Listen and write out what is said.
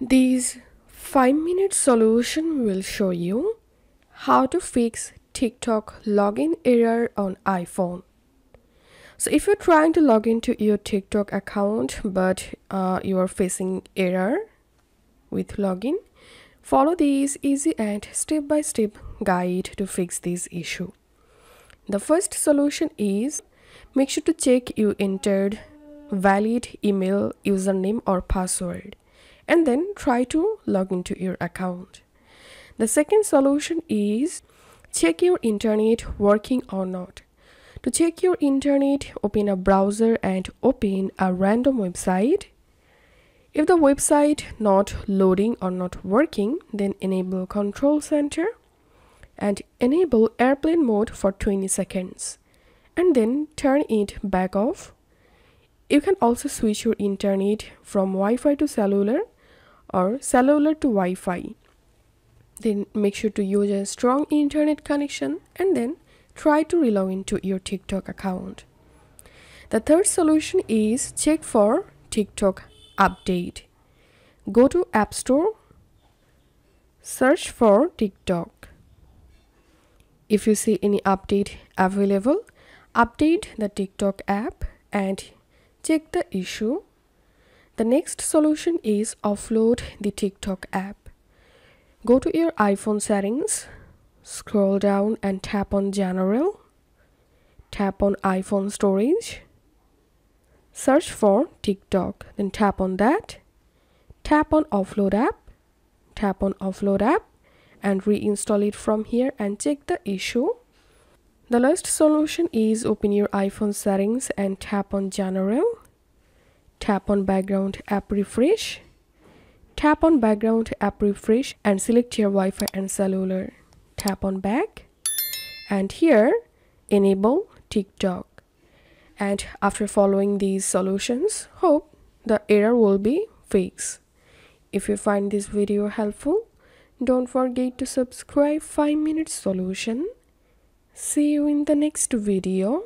This 5-minute solution will show you how to fix TikTok login error on iPhone. So if you're trying to log into your TikTok account but you are facing error with login, follow this easy and step-by-step guide to fix this issue. The first solution is make sure to check you entered valid email, username or password, and then try to log into your account. The second solution is check your internet working or not. To check your internet, open a browser and open a random website. If the website not loading or not working, then enable Control Center and enable airplane mode for 20 seconds and then turn it back off. You can also switch your internet from Wi-Fi to cellular or cellular to Wi-Fi. Then make sure to use a strong internet connection and then try to relog into your TikTok account. The third solution is check for TikTok update. Go to App Store, search for TikTok. If you see any update available, update the TikTok app and check the issue. The next solution is offload the TikTok app. Go to your iPhone settings, scroll down and tap on General, tap on iPhone storage, search for TikTok, then tap on that, tap on offload app, tap on offload app and reinstall it from here and check the issue. The last solution is open your iPhone settings and tap on General, tap on background app refresh, tap on background app refresh and select your Wi-Fi and cellular. Tap on back and here enable TikTok. And after following these solutions, hope the error will be fixed. If you find this video helpful, don't forget to subscribe 5-minute solution. See you in the next video.